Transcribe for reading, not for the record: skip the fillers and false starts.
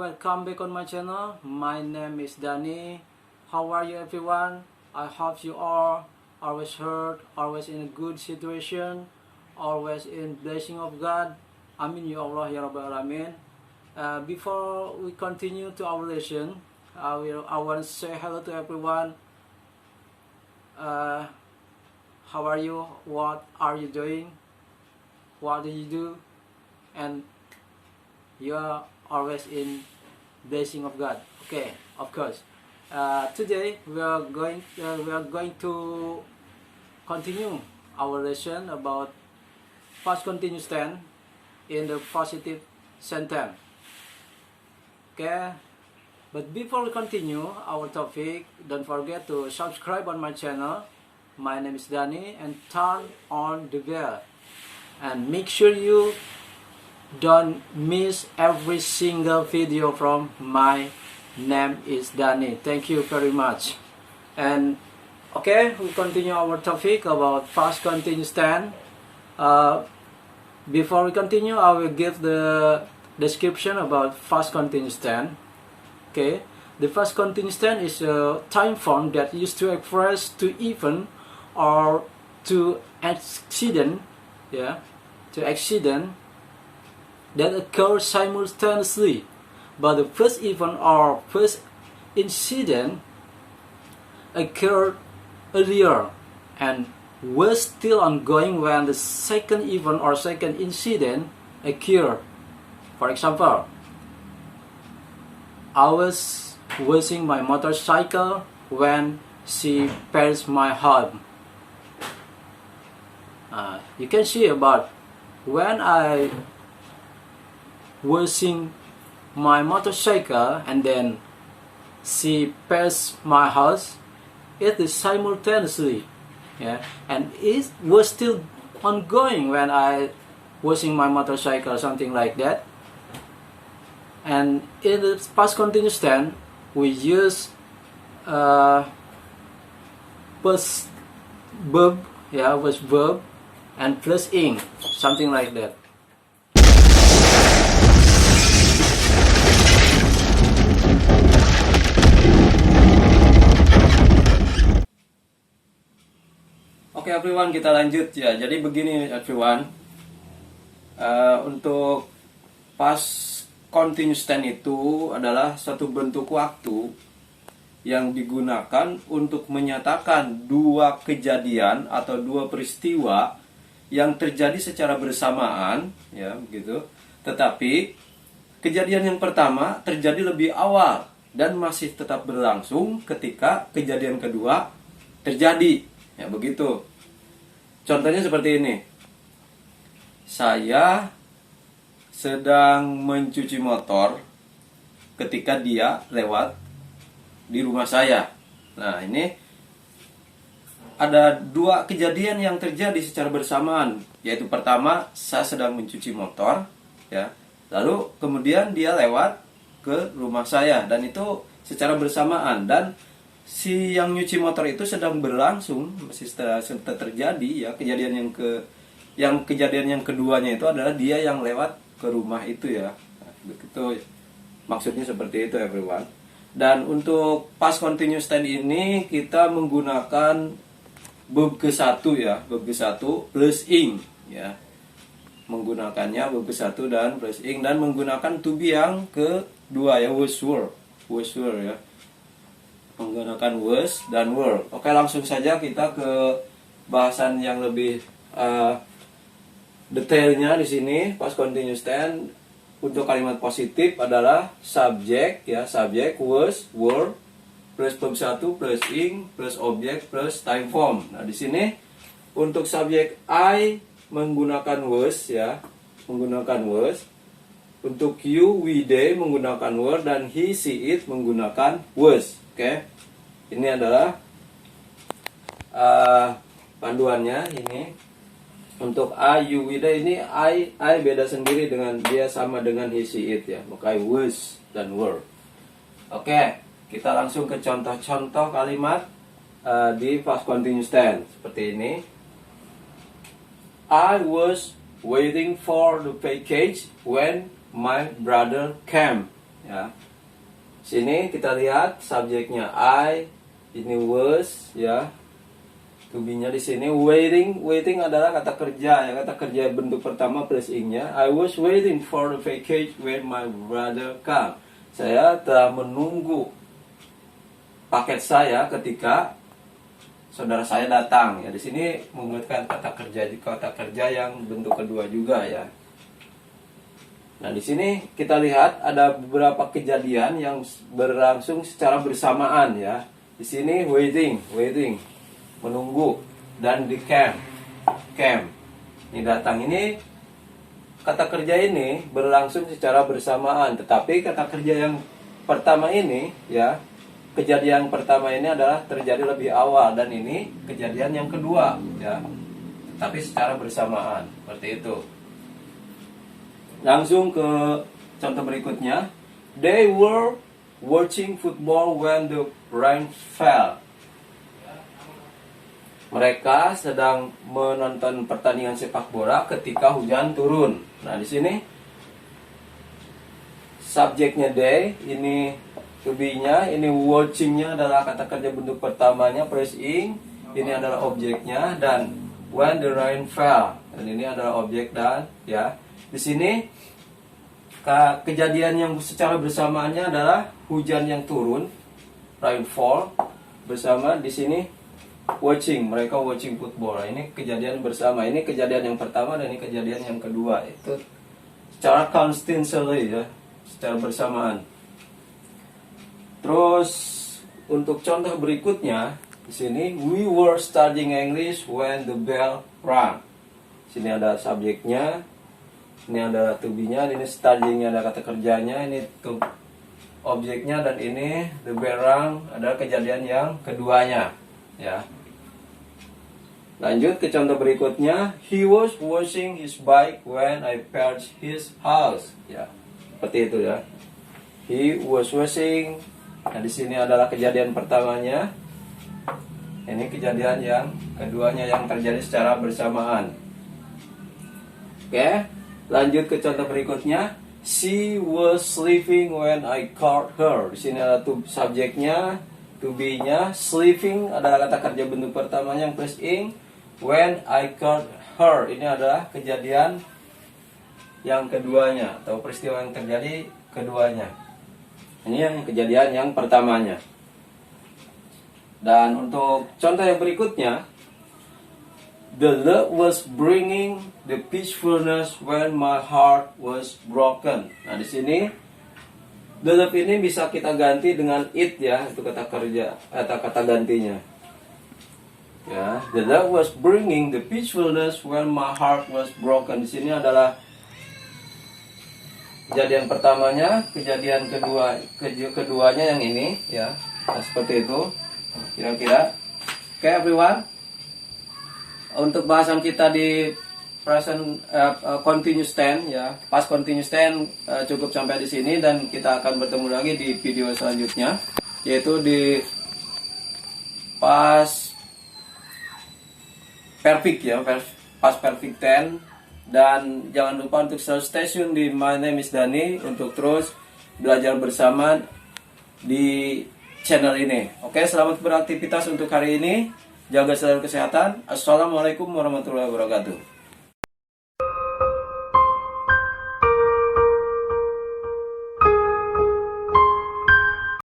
welcome back on my channel. My name is Danny. How are you everyone? I hope you are always heard, always in a good situation, always in blessing of God. Amin ya Allah ya Rabbal Alamin. Before we continue to our lesson, I want to say hello to everyone. How are you? What are you doing? What do you do? And you are always in blessing of God. Okay, of course. Today we are going to continue our lesson about past continuous tense in the positive sentence. Okay, but before we continue our topic, don't forget to subscribe on my channel. My name is Danny, and turn on the bell, and make sure you don't miss every single video from my name is Danny. Thank you very much. And okay, we continue our topic about past continuous tense. Before we continue, I will give the description about past continuous tense. Okay, the past continuous tense is a time form that used to express to event or to accident, that occur simultaneously, but the first event or first incident occurred earlier and was still ongoing when the second event or second incident occurred. For example, I was washing my motorcycle when she passed my home. You can see about when I washing my motorcycle and then she passed my house, it is simultaneously, and it was still ongoing when I washing my motorcycle, something like that. And in the past continuous tense we use plus verb, was verb and plus ing, something like that. Oke everyone, kita lanjut ya. Jadi begini everyone, untuk past continuous tense itu adalah satu bentuk waktu yang digunakan untuk menyatakan dua kejadian atau dua peristiwa yang terjadi secara bersamaan, ya begitu. Tetapi kejadian yang pertama terjadi lebih awal dan masih tetap berlangsung ketika kejadian kedua terjadi, ya begitu. Contohnya seperti ini. Saya sedang mencuci motor ketika dia lewat di rumah saya. Nah, ini ada dua kejadian yang terjadi secara bersamaan, yaitu pertama saya sedang mencuci motor, ya. Lalu kemudian dia lewat ke rumah saya dan itu secara bersamaan, dan si yang nyuci motor itu sedang berlangsung, masih terjadi, ya. Kejadian yang keduanya itu adalah dia yang lewat ke rumah itu, ya. Begitu maksudnya, seperti itu everyone. Dan untuk past continuous tense ini kita menggunakan verb ke-1, ya, verb ke-1 plus ing, ya. Menggunakannya verb ke-1 dan plus ing, dan menggunakan to be yang kedua, ya, was were, ya. Menggunakan was dan were. Oke, langsung saja kita ke bahasan yang lebih detailnya di sini. Past continuous tense untuk kalimat positif adalah subjek, ya, subjek was, were plus verb 1 plus ing plus objek plus time form. Nah, di sini untuk subjek I menggunakan was, ya, menggunakan was. Untuk you, we, they menggunakan were, dan he, she, it menggunakan was. Oke. Ini adalah panduannya ini. Untuk I, you, we, they ini I beda sendiri dengan dia, sama dengan he, she, it, ya. Maka was dan were. Oke. Kita langsung ke contoh-contoh kalimat di past continuous tense seperti ini. I was waiting for the package when my brother came. ya. Sini kita lihat subjeknya I, ini was, ya. To be-nya di sini waiting. Waiting adalah kata kerja, ya. Kata kerja bentuk pertama plus ing-nya. I was waiting for the package when my brother come. Saya telah menunggu paket saya ketika saudara saya datang, ya. Di sini menggunakan kata kerja yang bentuk kedua juga, ya. Nah, di sini kita lihat ada beberapa kejadian yang berlangsung secara bersamaan, ya. Di sini waiting, menunggu, dan di camp. Ini datang. Ini kata kerja ini berlangsung secara bersamaan, tetapi kata kerja yang pertama ini, ya, kejadian pertama ini adalah terjadi lebih awal, dan ini kejadian yang kedua, ya, tapi secara bersamaan, seperti itu. Langsung ke contoh berikutnya. They were watching football when the rain fell. Mereka sedang menonton pertandingan sepak bola ketika hujan turun. Nah, di sini subjeknya they, ini to be-nya, ini watching-nya adalah kata kerja bentuk pertamanya plus ing, ini adalah objeknya, dan when the rain fell, dan ini adalah objek, dan, ya. Di sini kejadian yang secara bersamaannya adalah hujan yang turun, rainfall, bersama di sini watching, mereka watching football. Ini kejadian bersama, ini kejadian yang pertama dan ini kejadian yang kedua. Itu secara constantly, ya, secara bersamaan. Terus untuk contoh berikutnya di sini, we were studying English when the bell rang. Sini ada subjeknya, ini ada to be-nya, ini studying-nya ada kata kerjanya, ini to objeknya, dan ini the bell rang adalah kejadian yang keduanya, ya. Lanjut ke contoh berikutnya. He was washing his bike when I passed his house, ya. Seperti itu, ya. He was washing. Nah, di sini adalah kejadian pertamanya. Ini kejadian yang keduanya yang terjadi secara bersamaan. Oke, lanjut ke contoh berikutnya. She was sleeping when I called her. Di sini ada subjeknya, to be-nya. Sleeping adalah kata kerja bentuk pertamanya yang plus ing. When I called her, ini adalah kejadian yang keduanya atau peristiwa yang terjadi keduanya. Ini yang kejadian yang pertamanya. Dan untuk contoh yang berikutnya, the love was bringing the peacefulness when my heart was broken. Nah, di sini the love ini bisa kita ganti dengan it, ya, itu kata kerja atau kata gantinya. Ya, the love was bringing the peacefulness when my heart was broken. Di sini adalah kejadian pertamanya, kejadian keduanya yang ini, ya. Nah, seperti itu kira-kira. Oke, everyone. Untuk bahasan kita di present continuous tense, ya, past continuous tense, cukup sampai di sini, dan kita akan bertemu lagi di video selanjutnya, yaitu di past perfect, ya, past perfect tense. Dan jangan lupa untuk selalu stay tune di My Name is Dani untuk terus belajar bersama di channel ini. Oke, selamat beraktivitas untuk hari ini. Jaga selalu kesehatan. Assalamualaikum warahmatullahi wabarakatuh.